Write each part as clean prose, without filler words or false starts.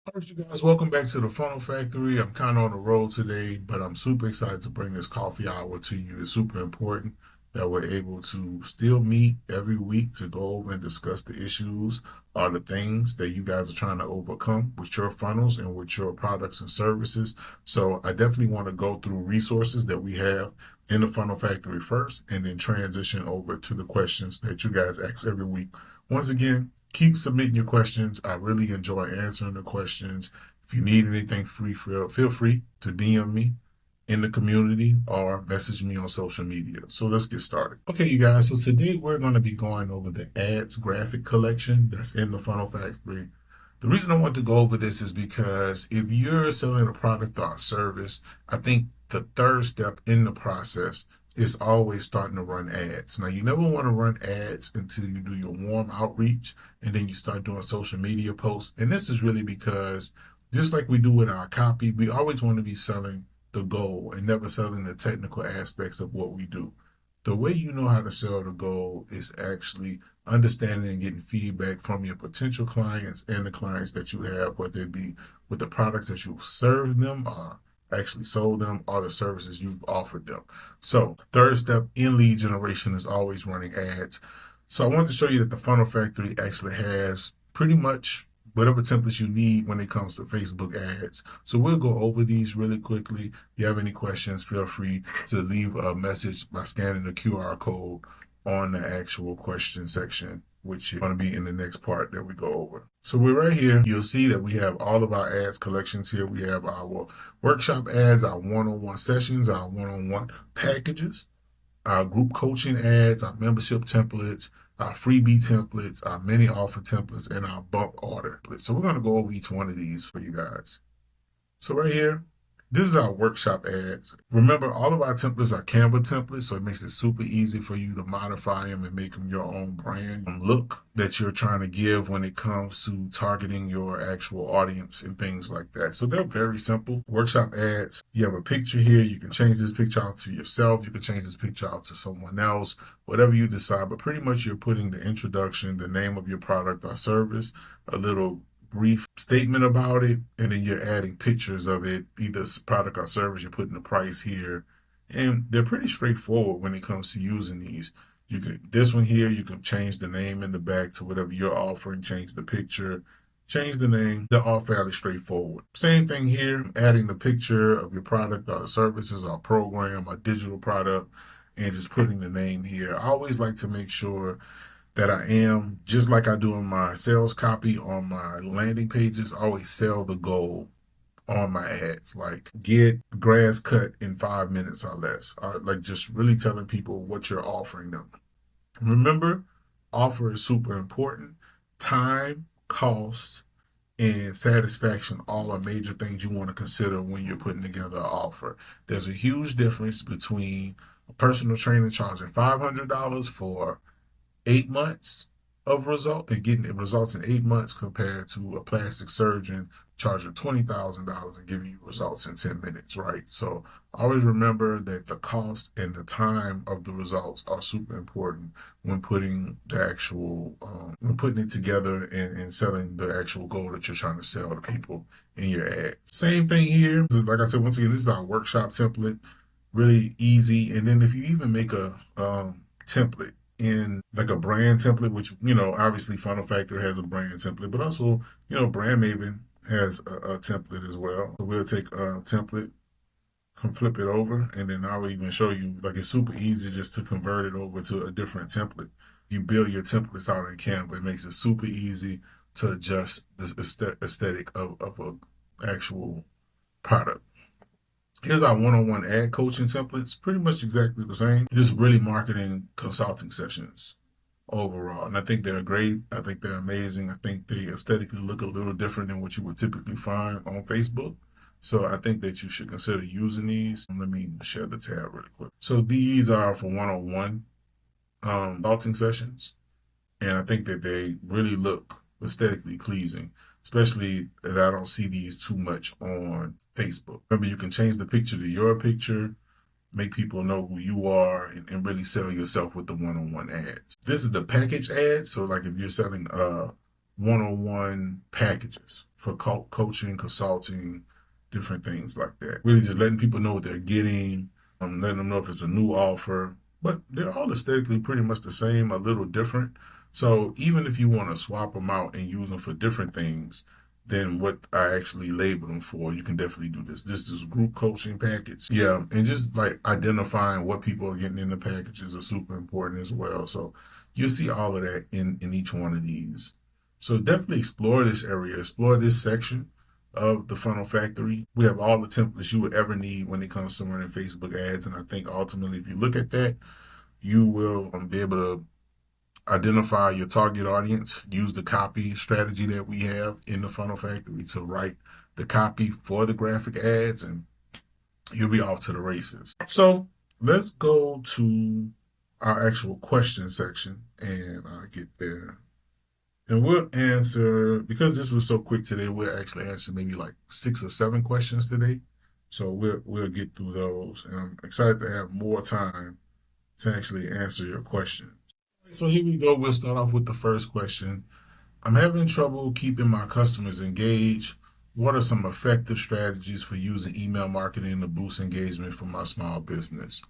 All right, you guys, welcome back to the Funnel Factory. I'm kind of on the road today, but I'm super excited to bring this coffee hour to you. It's super important that we're able to still meet every week to go over and discuss the issues or the things that you guys are trying to overcome with your funnels and with your products and services. So I definitely want to go through resources that we have in the Funnel Factory first and then transition over to the questions that you guys ask every week. Once again, keep submitting your questions. I really enjoy answering the questions. If you need anything free, feel free to DM me in the community or message me on social media. So let's get started. Okay, you guys. So today we're going to be going over the ads graphic collection that's in the Funnel Factory. The reason I want to go over this is because if you're selling a product or a service, I think the third step in the process is always starting to run ads. Now, you never want to run ads until you do your warm outreach and then you start doing social media posts. And this is really because just like we do with our copy, we always want to be selling the goal and never selling the technical aspects of what we do. The way you know how to sell the goal is actually understanding and getting feedback from your potential clients and the clients that you have, whether it be with the products that you've served them or actually sold them or the services you've offered them. So, third step in lead generation is always running ads. So, I wanted to show you that the Funnel Factory actually has pretty much whatever templates you need when it comes to Facebook ads. So we'll go over these really quickly. If you have any questions, feel free to leave a message by scanning the QR code on the actual question section, which is going to be in the next part that we go over. So we're right here. You'll see that we have all of our ads collections here. We have our workshop ads, our one-on-one sessions, our one-on-one packages, our group coaching ads, our membership templates, our freebie templates, our mini offer templates, and our bulk order templates. So we're going to go over each one of these for you guys. So right here, this is our workshop ads. Remember, all of our templates are Canva templates, so it makes it super easy for you to modify them and make them your own brand look that you're trying to give when it comes to targeting your actual audience and things like that. So they're very simple. Workshop ads, you have a picture here. You can change this picture out to yourself. You can change this picture out to someone else, whatever you decide. But pretty much you're putting the introduction, the name of your product or service, a little brief statement about it, and then you're adding pictures of it, either product or service. You're putting the price here, and they're pretty straightforward when it comes to using these. You can this one here, you can change the name in the back to whatever you're offering, change the picture, change the name. They're all fairly straightforward. Same thing here, adding the picture of your product or services or program or digital product, and just putting the name here. I always like to make sure that I am, just like I do in my sales copy on my landing pages, I always sell the goal on my ads. Like get grass cut in 5 minutes or less. Like just really telling people what you're offering them. Remember, offer is super important. Time, cost, and satisfaction all are major things you want to consider when you're putting together an offer. There's a huge difference between a personal trainer charging $500 for 8 months of result and getting it results in 8 months compared to a plastic surgeon charging $20,000 and giving you results in 10 minutes, right? So always remember that the cost and the time of the results are super important when putting the actual when putting it together and selling the actual goal that you're trying to sell to people in your ad. Same thing here. Like I said, once again, this is our workshop template, really easy. And then if you even make a template in like a brand template, which, obviously Funnel Factory has a brand template, but also, Brand Maven has a template as well. So we'll take a template, can flip it over, and then I will even show you, like, it's super easy just to convert it over to a different template. You build your templates out in Canva. It makes it super easy to adjust the aesthetic of an actual product. Here's our one-on-one ad coaching templates, pretty much exactly the same, just really marketing consulting sessions overall. And I think they're great. I think they're amazing. I think they aesthetically look a little different than what you would typically find on Facebook. So I think that you should consider using these. Let me share the tab really quick. So these are for one-on-one consulting sessions. And I think that they really look aesthetically pleasing, especially that I don't see these too much on Facebook. Remember, you can change the picture to your picture, make people know who you are, and really sell yourself with the one-on-one ads. This is the package ad. So like if you're selling one-on-one packages for coaching, consulting, different things like that. Really just letting people know what they're getting, letting them know if it's a new offer. But they're all aesthetically pretty much the same, a little different. So even if you want to swap them out and use them for different things than what I actually labeled them for, you can definitely do this. This is group coaching package. Yeah, and just like identifying what people are getting in the packages are super important as well. So you'll see all of that in each one of these. So definitely explore this area, explore this section of the Funnel Factory. We have all the templates you would ever need when it comes to running Facebook ads. And I think ultimately, if you look at that, you will be able to identify your target audience, use the copy strategy that we have in the Funnel Factory to write the copy for the graphic ads, and you'll be off to the races. So let's go to our actual question section, and I'll get there. And we'll answer, because this was so quick today, we'll actually answer maybe like 6 or 7 questions today. So we'll get through those. And I'm excited to have more time to actually answer your questions. So here we go. We'll start off with the first question. I'm having trouble keeping my customers engaged. What are some effective strategies for using email marketing to boost engagement for my small business?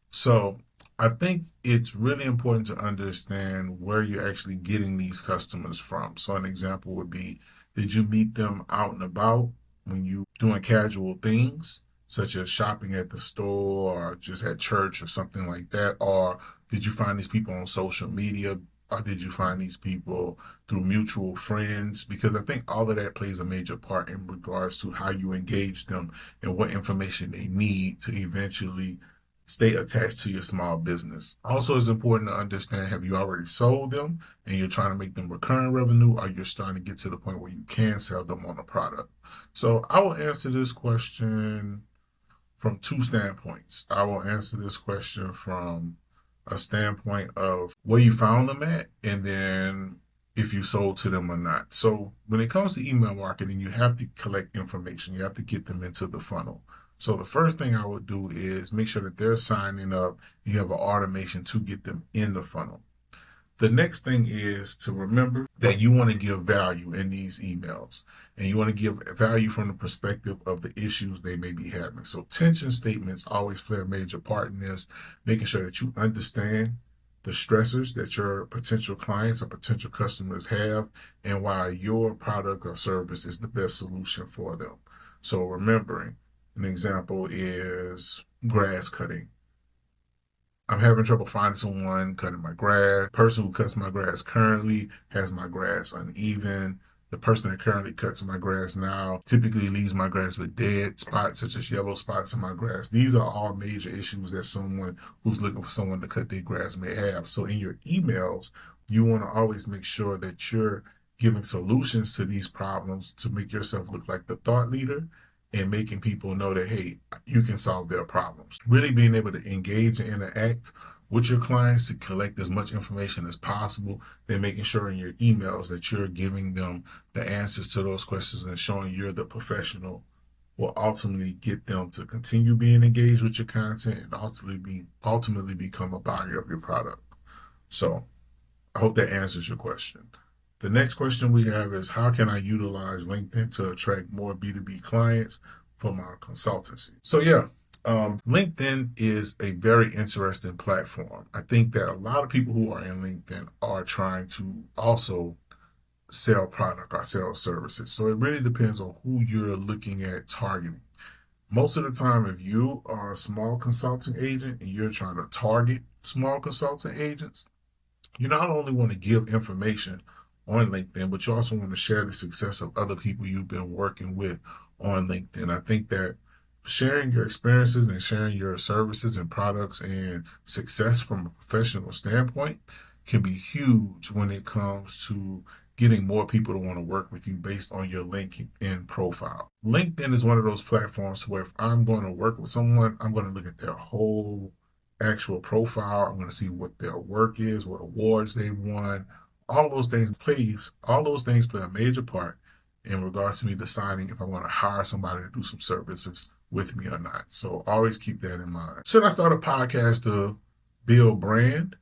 So I think it's really important to understand where you're actually getting these customers from. So an example would be, did you meet them out and about when you doing casual things, such as shopping at the store or just at church or something like that? Or did you find these people on social media? Or did you find these people through mutual friends? Because I think all of that plays a major part in regards to how you engage them and what information they need to eventually stay attached to your small business. Also, it's important to understand, have you already sold them and you're trying to make them recurring revenue, or you're starting to get to the point where you can sell them on a product? So I will answer this question from 2 standpoints. I will answer this question from a standpoint of where you found them at, and then if you sold to them or not. So when it comes to email marketing, you have to collect information. You have to get them into the funnel. So the first thing I would do is make sure that they're signing up. You have an automation to get them in the funnel. The next thing is to remember that you want to give value in these emails, and you want to give value from the perspective of the issues they may be having. So tension statements always play a major part in this, making sure that you understand the stressors that your potential clients or potential customers have and why your product or service is the best solution for them. So remembering, an example is grass cutting. I'm having trouble finding someone cutting my grass. The person who cuts my grass currently has my grass uneven. The person that currently cuts my grass now typically leaves my grass with dead spots, such as yellow spots in my grass. These are all major issues that someone who's looking for someone to cut their grass may have. So in your emails, you want to always make sure that you're giving solutions to these problems to make yourself look like the thought leader, and making people know that, hey, you can solve their problems. Really being able to engage and interact with your clients to collect as much information as possible, then making sure in your emails that you're giving them the answers to those questions and showing you're the professional will ultimately get them to continue being engaged with your content and ultimately become a buyer of your product. So I hope that answers your question. The next question we have is, how can I utilize LinkedIn to attract more B2B clients for my consultancy? So LinkedIn is a very interesting platform. I think that a lot of people who are in LinkedIn are trying to also sell product or sell services. So it really depends on who you're looking at targeting. Most of the time, if you are a small consulting agent and you're trying to target small consulting agents, you not only want to give information on LinkedIn, but you also want to share the success of other people you've been working with on LinkedIn. I think that sharing your experiences and sharing your services and products and success from a professional standpoint can be huge when it comes to getting more people to want to work with you based on your LinkedIn profile. LinkedIn is one of those platforms where if I'm going to work with someone, I'm going to look at their whole actual profile. I'm going to see what their work is, what awards they won. All those things play a major part in regards to me deciding if I'm going to hire somebody to do some services with me or not. So always keep that in mind. Should I start a podcast to build brand?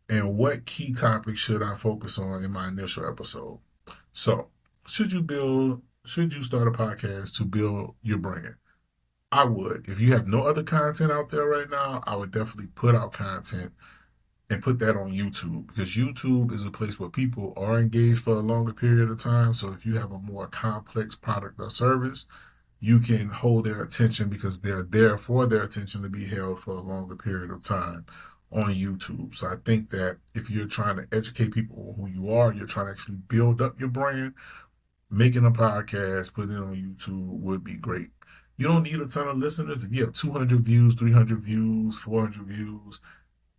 And what key topics should I focus on in my initial episode? So, should you start a podcast to build your brand? I would. If you have no other content out there right now, I would definitely put out content and put that on YouTube, because YouTube is a place where people are engaged for a longer period of time. So if you have a more complex product or service, you can hold their attention because they're there for their attention to be held for a longer period of time on YouTube. So I think that if you're trying to educate people on who you are, you're trying to actually build up your brand, making a podcast, putting it on YouTube would be great. You don't need a ton of listeners. If you have 200 views, 300 views, 400 views,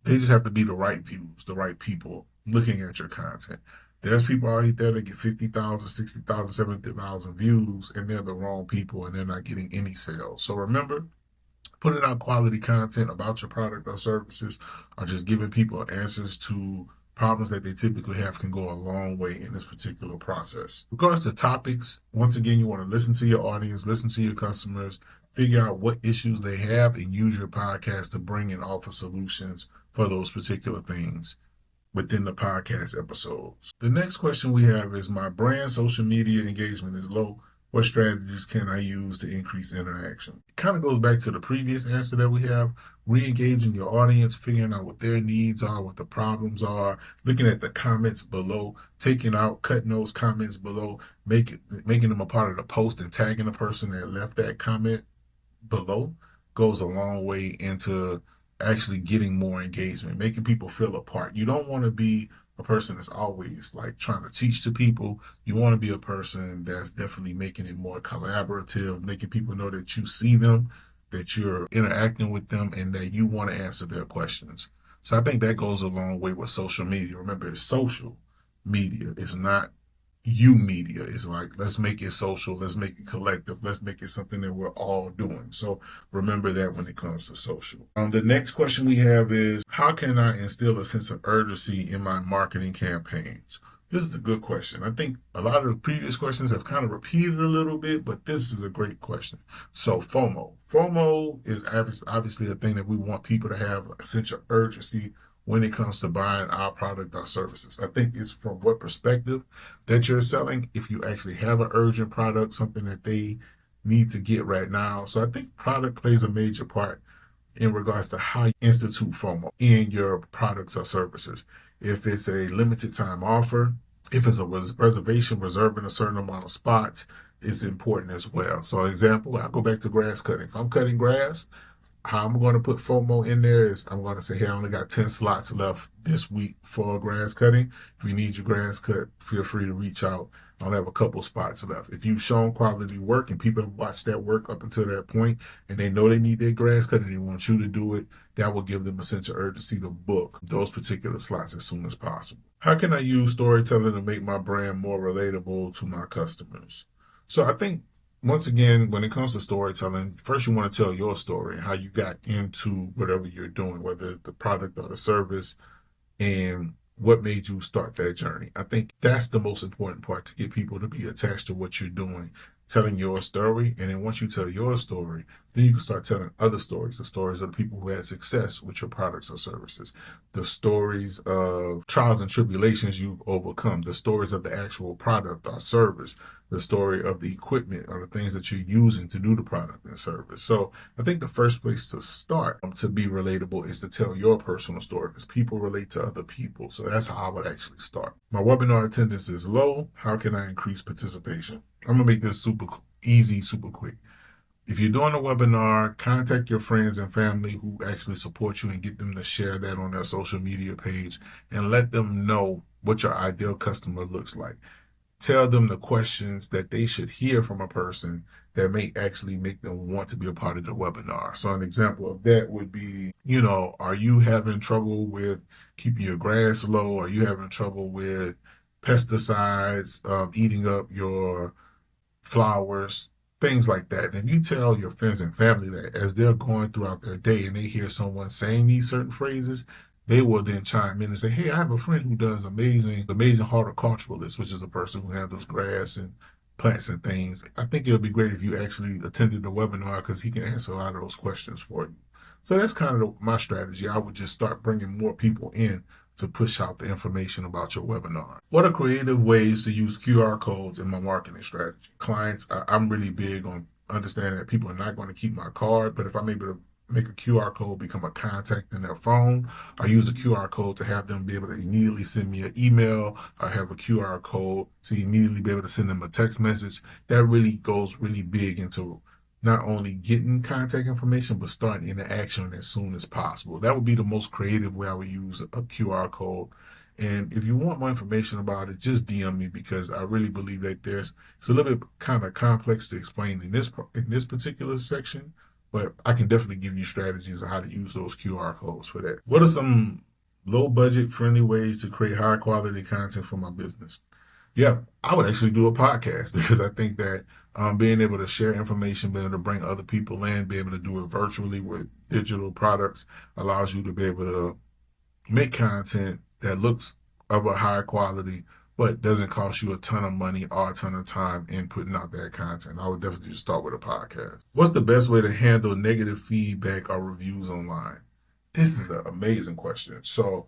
they just have to be the right views, the right people looking at your content. There's people out there that get 50,000, 60,000, 70,000 views, and they're the wrong people and they're not getting any sales. So remember, putting out quality content about your product or services, or just giving people answers to problems that they typically have, can go a long way in this particular process. In regards to topics, once again, you want to listen to your audience, listen to your customers, figure out what issues they have, and use your podcast to bring and offer solutions for those particular things within the podcast episodes. The next question we have is, my brand social media engagement is low. What strategies can I use to increase interaction? It kind of goes back to the previous answer that we have. Re-engaging your audience, figuring out what their needs are, what the problems are, looking at the comments below, cutting those comments below, making them a part of the post, and tagging the person that left that comment below goes a long way into actually getting more engagement, making people feel a part. You don't want to be a person that's always like trying to teach to people. You want to be a person that's definitely making it more collaborative, making people know that you see them, that you're interacting with them, and that you want to answer their questions. So I think that goes a long way with social media. Remember, it's social media. It's not you media. Is like, let's make it social, let's make it collective, let's make it something that we're all doing. So remember that when it comes to social. The next question we have is, how can I instill a sense of urgency in my marketing campaigns? This is a good question. I think a lot of the previous questions have kind of repeated a little bit, but this is a great question. So FOMO is obviously a thing that we want people to have a sense of urgency when it comes to buying our product or services. I think it's from what perspective that you're selling. If you actually have an urgent product, something that they need to get right now. So I think product plays a major part in regards to how you institute FOMO in your products or services. If it's a limited time offer, if it's a reservation reserving a certain amount of spots, it's important as well. So example, I go back to grass cutting. If I'm cutting grass, how I'm going to put FOMO in there is, I'm going to say, hey, I only got 10 slots left this week for grass cutting. If you need your grass cut, feel free to reach out. I'll have a couple spots left. If you've shown quality work and people have watched that work up until that point, and they know they need their grass cut and they want you to do it, that will give them a sense of urgency to book those particular slots as soon as possible. How can I use storytelling to make my brand more relatable to my customers? So I think, once again, when it comes to storytelling, first you want to tell your story, how you got into whatever you're doing, whether the product or the service, and what made you start that journey. I think that's the most important part, to get people to be attached to what you're doing, telling your story. And then once you tell your story, then you can start telling other stories, the stories of the people who had success with your products or services, the stories of trials and tribulations you've overcome, the stories of the actual product or service, the story of the equipment or the things that you're using to do the product and service. So I think the first place to start to be relatable is to tell your personal story, because people relate to other people. So that's how I would actually start. My webinar attendance is low. How can I increase participation? I'm going to make this super easy, super quick. If you're doing a webinar, contact your friends and family who actually support you and get them to share that on their social media page, and let them know what your ideal customer looks like. Tell them the questions that they should hear from a person that may actually make them want to be a part of the webinar. So an example of that would be, are you having trouble with keeping your grass low? Are you having trouble with pesticides eating up your flowers? Things like that. And if you tell your friends and family that, as they're going throughout their day and they hear someone saying these certain phrases, they will then chime in and say, hey, I have a friend who does amazing horticulturalist, which is a person who handles grass and plants and things. I think it would be great if you actually attended the webinar, because he can answer a lot of those questions for you. So that's kind of my strategy. I would just start bringing more people in to push out the information about your webinar. What are creative ways to use QR codes in my marketing strategy? Clients, I'm really big on understanding that people are not going to keep my card, but if I'm able to make a QR code become a contact in their phone, I use a QR code to have them be able to immediately send me an email. I have a QR code to immediately be able to send them a text message. That really goes really big into not only getting contact information, but starting interaction as soon as possible. That would be the most creative way I would use a QR code. And if you want more information about it, just DM me, because I really believe that it's a little bit kind of complex to explain in this particular section, but I can definitely give you strategies on how to use those QR codes for that. What are some low budget friendly ways to create high quality content for my business? Yeah, I would actually do a podcast because I think that being able to share information, being able to bring other people in, be able to do it virtually with digital products allows you to be able to make content that looks of a high quality, but doesn't cost you a ton of money or a ton of time in putting out that content. I would definitely just start with a podcast. What's the best way to handle negative feedback or reviews online? This is an amazing question. So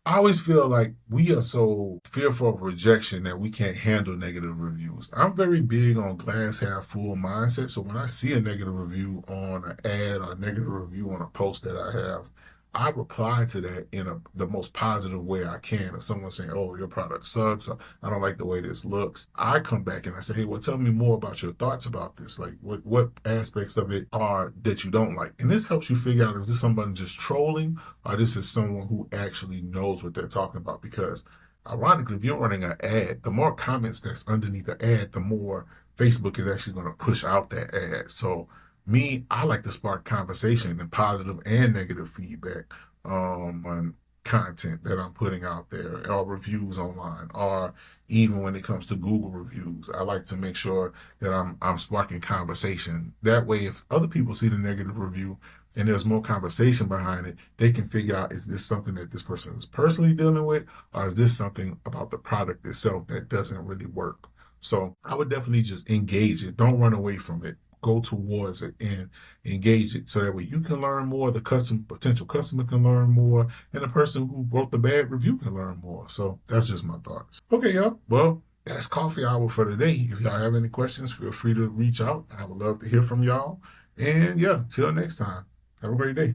I always feel like we are so fearful of rejection that we can't handle negative reviews. I'm very big on glass half full mindset. So when I see a negative review on an ad or a negative review on a post that I have, I reply to that in the most positive way I can. If someone's saying, "Oh, your product sucks," "I don't like the way this looks," I come back and I say, "Hey, well, tell me more about your thoughts about this. Like, what aspects of it are that you don't like?" And this helps you figure out if this is someone just trolling or this is someone who actually knows what they're talking about. Because ironically, if you're running an ad, the more comments that's underneath the ad, the more Facebook is actually going to push out that ad. So me, I like to spark conversation and positive and negative feedback on content that I'm putting out there, or reviews online, or even when it comes to Google reviews. I like to make sure that I'm sparking conversation. That way, if other people see the negative review and there's more conversation behind it, they can figure out, is this something that this person is personally dealing with, or is this something about the product itself that doesn't really work? So I would definitely just engage it. Don't run away from it. Go towards it and engage it, so that way you can learn more, the potential customer can learn more, and the person who wrote the bad review can learn more. So that's just my thoughts. Okay, y'all. Well, that's coffee hour for today. If y'all have any questions, feel free to reach out. I would love to hear from y'all. And yeah, till next time. Have a great day.